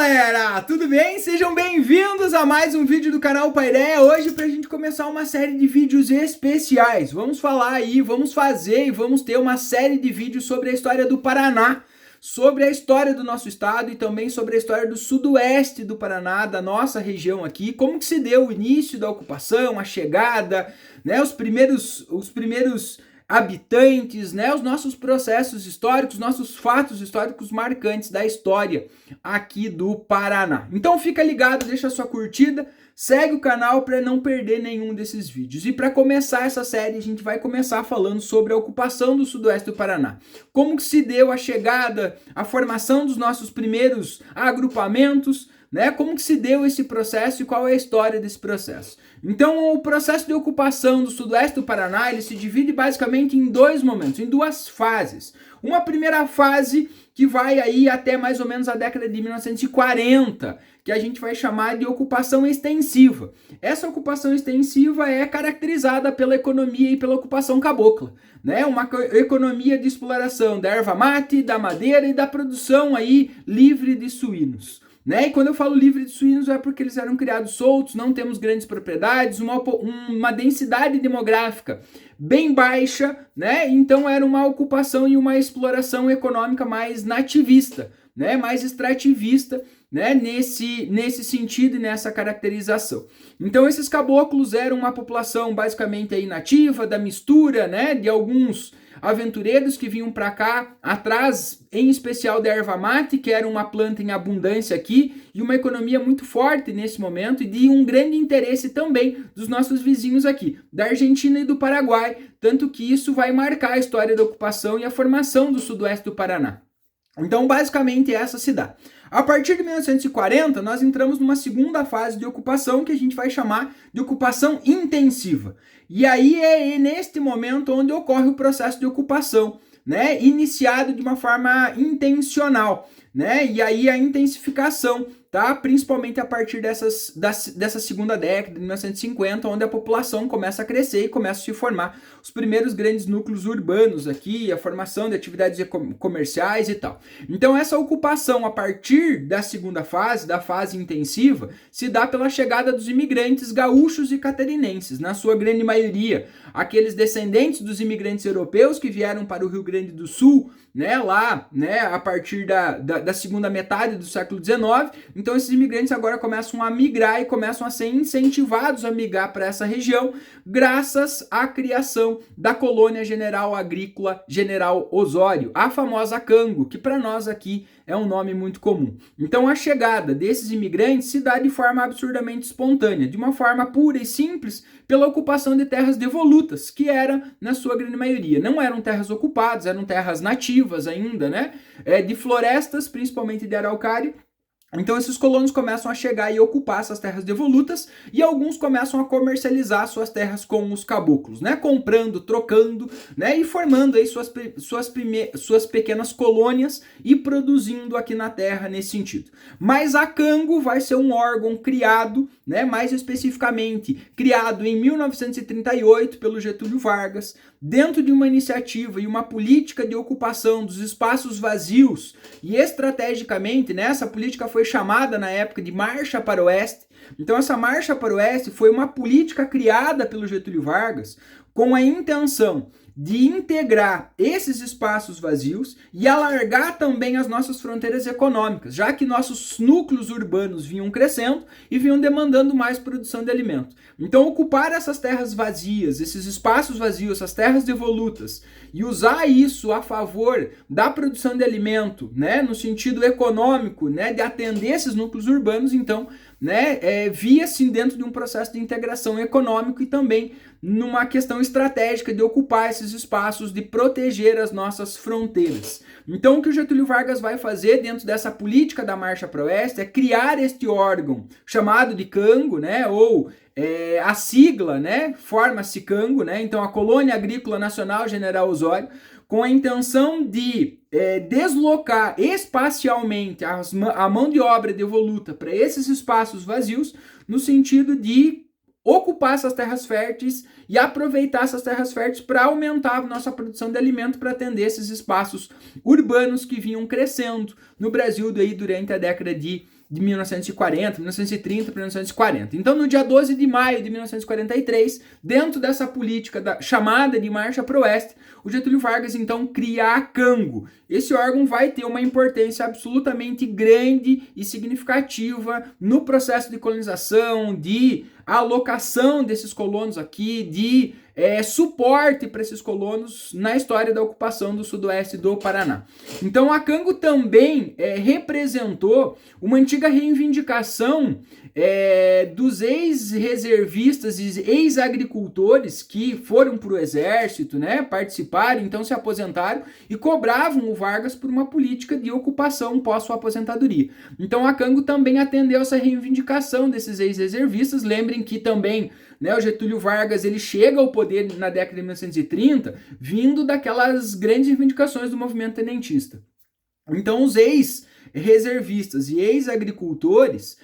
galera, tudo bem? Sejam bem-vindos a mais um vídeo do canal Paideia. Hoje pra gente começar uma série de vídeos especiais. Vamos falar aí, vamos fazer e vamos ter uma série de vídeos sobre a história do Paraná, sobre a história do nosso estado e também sobre a história do sudoeste do Paraná, da nossa região aqui, como que se deu o início da ocupação, a chegada, né, os primeiros habitantes, né, os nossos processos históricos, nossos fatos históricos marcantes da história aqui do Paraná. Então fica ligado, deixa a sua curtida, segue o canal para não perder nenhum desses vídeos. E para começar essa série, a gente vai começar falando sobre a ocupação do sudoeste do Paraná. Como que se deu a chegada, a formação dos nossos primeiros agrupamentos, né? Como que se deu esse processo e qual é a história desse processo. Então, o processo de ocupação do sudoeste do Paraná, ele se divide basicamente em dois momentos, em duas fases. Uma primeira fase que vai aí até mais ou menos a década de 1940, que a gente vai chamar de ocupação extensiva. Essa ocupação extensiva é caracterizada pela economia e pela ocupação cabocla, né? Uma economia de exploração da erva mate, da madeira e da produção aí livre de suínos. Né? E quando eu falo livre de suínos é porque eles eram criados soltos, não temos grandes propriedades, uma densidade demográfica bem baixa, né? Então era uma ocupação e uma exploração econômica mais nativista, né? Mais extrativista, né? Nesse sentido e nessa caracterização. Então esses caboclos eram uma população basicamente aí nativa, da mistura, né? De alguns aventureiros que vinham para cá atrás, em especial da erva mate, que era uma planta em abundância aqui, e uma economia muito forte nesse momento, e de um grande interesse também dos nossos vizinhos aqui, da Argentina e do Paraguai, tanto que isso vai marcar a história da ocupação e a formação do sudoeste do Paraná. Então, basicamente, essa se dá. A partir de 1940, nós entramos numa segunda fase de ocupação que a gente vai chamar de ocupação intensiva. E aí é neste momento onde ocorre o processo de ocupação, né? Iniciado de uma forma intencional, né? E aí a intensificação, tá? Principalmente a partir dessa segunda década, de 1950, onde a população começa a crescer e começa a se formar os primeiros grandes núcleos urbanos aqui, a formação de atividades comerciais e tal. Então essa ocupação a partir da segunda fase, da fase intensiva, se dá pela chegada dos imigrantes gaúchos e catarinenses, na sua grande maioria, aqueles descendentes dos imigrantes europeus que vieram para o Rio Grande do Sul, né, lá, né, a partir da segunda metade do século XIX. Então esses imigrantes agora começam a migrar e começam a ser incentivados a migrar para essa região, graças à criação da colônia general agrícola General Osório, a famosa Cango, que para nós aqui é um nome muito comum. Então a chegada desses imigrantes se dá de forma absurdamente espontânea, de uma forma pura e simples, pela ocupação de terras devolutas, que era na sua grande maioria. Não eram terras ocupadas, eram terras nativas ainda, né? De florestas, principalmente de araucária. Então esses colonos começam a chegar e ocupar essas terras devolutas e alguns começam a comercializar suas terras com os caboclos, né? Comprando, trocando, né? E formando aí suas pequenas colônias e produzindo aqui na terra nesse sentido. Mas a Cango vai ser um órgão criado, né? Mais especificamente criado em 1938 pelo Getúlio Vargas, dentro de uma iniciativa e uma política de ocupação dos espaços vazios e estrategicamente, né, essa política foi chamada na época de Marcha para o Oeste. Então essa Marcha para o Oeste foi uma política criada pelo Getúlio Vargas com a intenção de integrar esses espaços vazios e alargar também as nossas fronteiras econômicas, já que nossos núcleos urbanos vinham crescendo e vinham demandando mais produção de alimento. Então ocupar essas terras vazias, esses espaços vazios, essas terras devolutas, e usar isso a favor da produção de alimento, né, no sentido econômico, né, de atender esses núcleos urbanos, então, né, via-se dentro de um processo de integração econômico e também numa questão estratégica de ocupar esses espaços, de proteger as nossas fronteiras. Então o que o Getúlio Vargas vai fazer dentro dessa política da Marcha para o Oeste é criar este órgão chamado de Cango, né, ou a sigla, né, forma-se Cango, né, então a Colônia Agrícola Nacional General Osório, com a intenção de deslocar espacialmente a mão de obra devoluta para esses espaços vazios, no sentido de ocupar essas terras férteis e aproveitar essas terras férteis para aumentar a nossa produção de alimento para atender esses espaços urbanos que vinham crescendo no Brasil daí durante a década de de 1940, 1930 para 1940. Então, no dia 12 de maio de 1943, dentro dessa política chamada de Marcha para o Oeste, o Getúlio Vargas, então, cria a Cango. Esse órgão vai ter uma importância absolutamente grande e significativa no processo de colonização, de alocação desses colonos aqui, de suporte para esses colonos na história da ocupação do sudoeste do Paraná. Então a Cango também representou uma antiga reivindicação dos ex-reservistas e ex-agricultores que foram para o exército, né, participaram, então se aposentaram e cobravam o Vargas por uma política de ocupação pós sua aposentadoria. Então a Cango também atendeu essa reivindicação desses ex-reservistas. Lembrem que também, né, o Getúlio Vargas ele chega ao poder na década de 1930 vindo daquelas grandes reivindicações do movimento tenentista. Então os ex-reservistas e ex-agricultores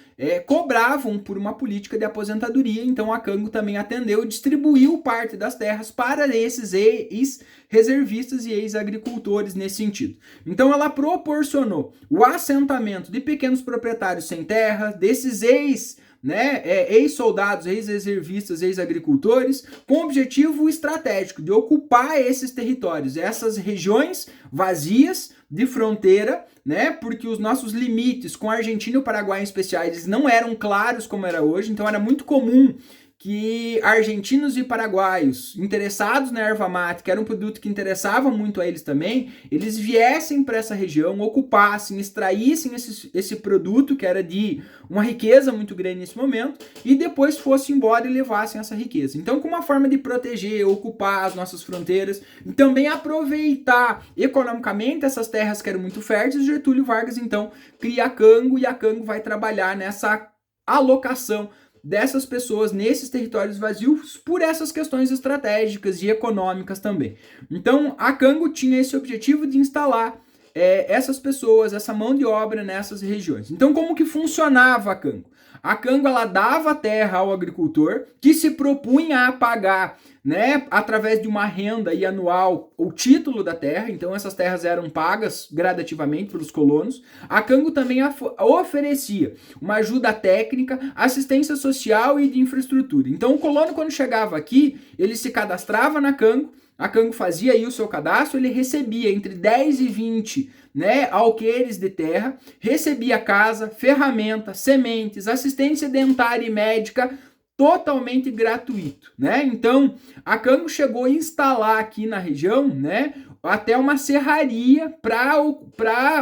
cobravam por uma política de aposentadoria, então a Cango também atendeu e distribuiu parte das terras para esses ex-reservistas e ex-agricultores nesse sentido. Então ela proporcionou o assentamento de pequenos proprietários sem terra, desses ex-soldados, ex-reservistas, ex-agricultores, com o objetivo estratégico de ocupar esses territórios, essas regiões vazias de fronteira, né? Porque os nossos limites com a Argentina e o Paraguai em especiais eles não eram claros como era hoje, então era muito comum que argentinos e paraguaios interessados na erva mate, que era um produto que interessava muito a eles também, eles viessem para essa região, ocupassem, extraíssem esse produto que era de uma riqueza muito grande nesse momento e depois fossem embora e levassem essa riqueza. Então, como uma forma de proteger, ocupar as nossas fronteiras e também aproveitar economicamente essas terras que eram muito férteis, Getúlio Vargas então cria a Cango e a Cango vai trabalhar nessa alocação dessas pessoas nesses territórios vazios por essas questões estratégicas e econômicas também. Então, a Cango tinha esse objetivo de instalar essas pessoas, essa mão de obra nessas regiões. Então, como que funcionava a Cango? A Cango, ela dava terra ao agricultor que se propunha a pagar, né, através de uma renda anual o título da terra, então essas terras eram pagas gradativamente pelos colonos. A Cango também oferecia uma ajuda técnica, assistência social e de infraestrutura. Então o colono, quando chegava aqui, ele se cadastrava na Cango, a Cango fazia aí o seu cadastro, ele recebia entre 10 e 20 alqueires de terra, recebia casa, ferramenta, sementes, assistência dentária e médica, totalmente gratuito, né? Então, a Cango chegou a instalar aqui na região, né, até uma serraria para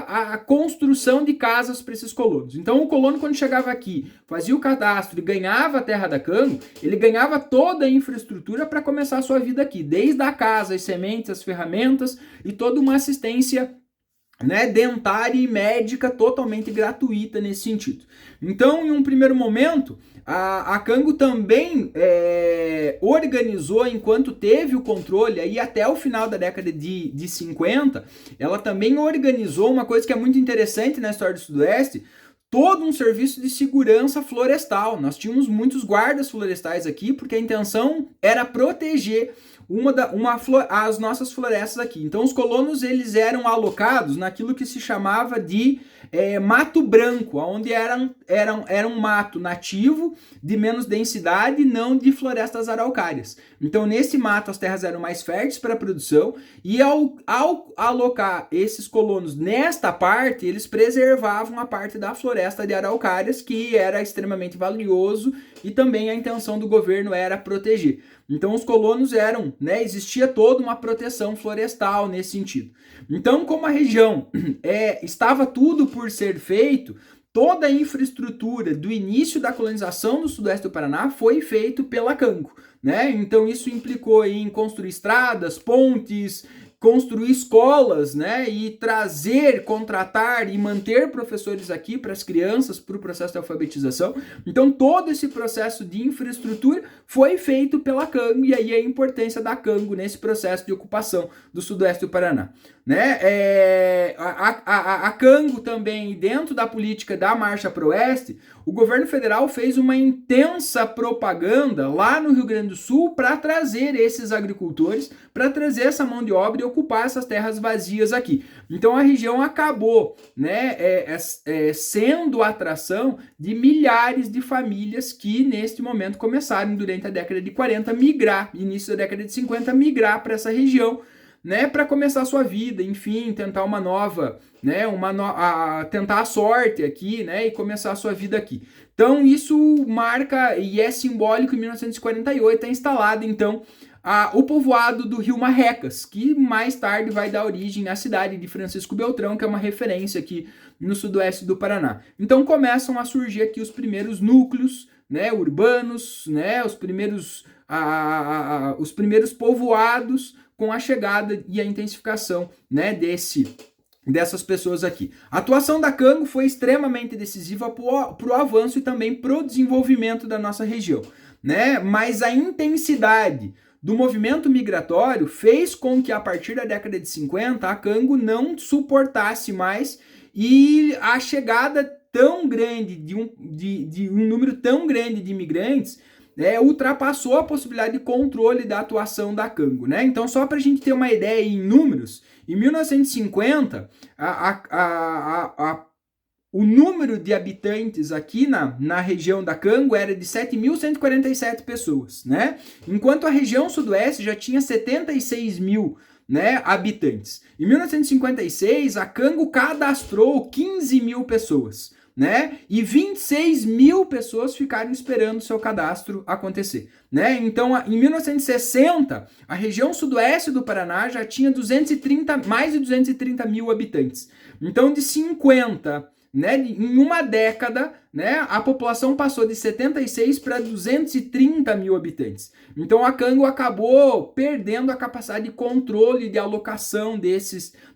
a construção de casas para esses colonos. Então, o colono, quando chegava aqui, fazia o cadastro e ganhava a terra da Cango, ele ganhava toda a infraestrutura para começar a sua vida aqui, desde a casa, as sementes, as ferramentas e toda uma assistência, né, dentária e médica totalmente gratuita nesse sentido. Então, em um primeiro momento, a Cango também organizou, enquanto teve o controle, aí até o final da década de 50, ela também organizou uma coisa que é muito interessante na história do Sudoeste, todo um serviço de segurança florestal. Nós tínhamos muitos guardas florestais aqui, porque a intenção era proteger as nossas florestas aqui. Então os colonos eles eram alocados naquilo que se chamava de mato branco, onde era um mato nativo de menos densidade, não de florestas araucárias. Então nesse mato as terras eram mais férteis para a produção e ao alocar esses colonos nesta parte, eles preservavam a parte da floresta de araucárias, que era extremamente valioso e também a intenção do governo era proteger. Então os colonos eram, né, existia toda uma proteção florestal nesse sentido. Então, como a região estava tudo por ser feito, toda a infraestrutura do início da colonização do sudoeste do Paraná foi feito pela Cango, né? Então isso implicou em construir estradas, pontes, construir escolas, né, e trazer, contratar e manter professores aqui para as crianças, para o processo de alfabetização. Então todo esse processo de infraestrutura foi feito pela Cango, e aí a importância da Cango nesse processo de ocupação do sudoeste do Paraná, né? A Cango também, dentro da política da Marcha para o Oeste, o governo federal fez uma intensa propaganda lá no Rio Grande do Sul para trazer esses agricultores, para trazer essa mão de obra e ocupar essas terras vazias aqui. Então a região acabou, né, sendo a atração de milhares de famílias que neste momento começaram durante a década de 40 migrar, início da década de 50 migrar para essa região, né, para começar a sua vida, enfim, tentar uma nova, né, tentar a sorte aqui, né, e começar a sua vida aqui. Então isso marca e é simbólico. Em 1948 é instalado então o povoado do Rio Marrecas, que mais tarde vai dar origem à cidade de Francisco Beltrão, que é uma referência aqui no sudoeste do Paraná. Então começam a surgir aqui os primeiros núcleos, né, urbanos, né, os primeiros povoados, com a chegada e a intensificação, né, dessas pessoas aqui. A atuação da Cango foi extremamente decisiva para o avanço e também para o desenvolvimento da nossa região, né? Mas a intensidade do movimento migratório fez com que, a partir da década de 50, a Cango não suportasse mais, e a chegada tão grande de um número tão grande de imigrantes ultrapassou a possibilidade de controle da atuação da Cango, né? Então, só para a gente ter uma ideia em números, em 1950, o número de habitantes aqui na região da Cango era de 7.147 pessoas, né? Enquanto a região sudoeste já tinha 76 mil, né, habitantes. Em 1956, a Cango cadastrou 15 mil pessoas, né? E 26 mil pessoas ficaram esperando o seu cadastro acontecer, né? Então, em 1960, a região sudoeste do Paraná já tinha mais de 230 mil habitantes. Então, de 50, né, em uma década, né, a população passou de 76 para 230 mil habitantes. Então a Cango acabou perdendo a capacidade de controle de alocação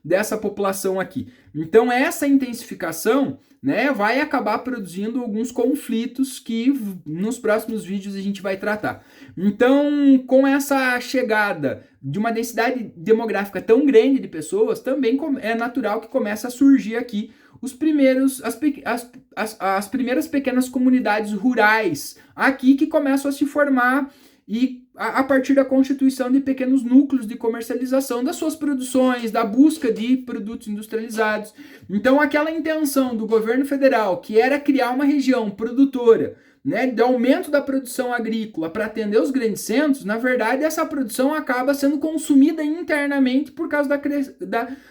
dessa população aqui. Então essa intensificação, né, vai acabar produzindo alguns conflitos que nos próximos vídeos a gente vai tratar. Então, com essa chegada de uma densidade demográfica tão grande de pessoas, também é natural que comece a surgir aqui as primeiras pequenas comunidades rurais aqui, que começam a se formar e a partir da constituição de pequenos núcleos de comercialização das suas produções, da busca de produtos industrializados. Então aquela intenção do governo federal, que era criar uma região produtora, né, de aumento da produção agrícola para atender os grandes centros, na verdade essa produção acaba sendo consumida internamente por causa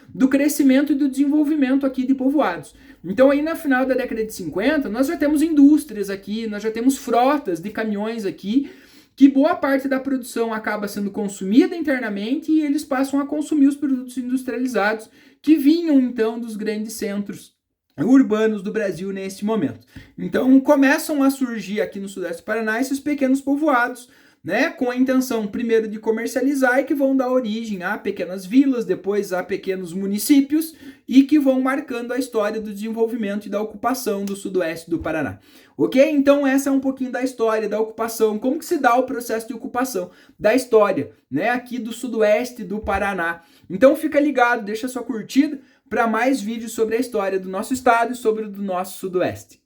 do crescimento e do desenvolvimento aqui de povoados. Então aí no final da década de 50, nós já temos indústrias aqui, nós já temos frotas de caminhões aqui, que boa parte da produção acaba sendo consumida internamente e eles passam a consumir os produtos industrializados que vinham então dos grandes centros urbanos do Brasil nesse momento. Então começam a surgir aqui no sudeste do Paraná esses pequenos povoados, né, com a intenção primeiro de comercializar, e que vão dar origem a pequenas vilas, depois a pequenos municípios, e que vão marcando a história do desenvolvimento e da ocupação do sudoeste do Paraná. Ok? Então essa é um pouquinho da história da ocupação, como que se dá o processo de ocupação da história, né, aqui do sudoeste do Paraná. Então fica ligado, deixa sua curtida para mais vídeos sobre a história do nosso estado e sobre o do nosso sudoeste.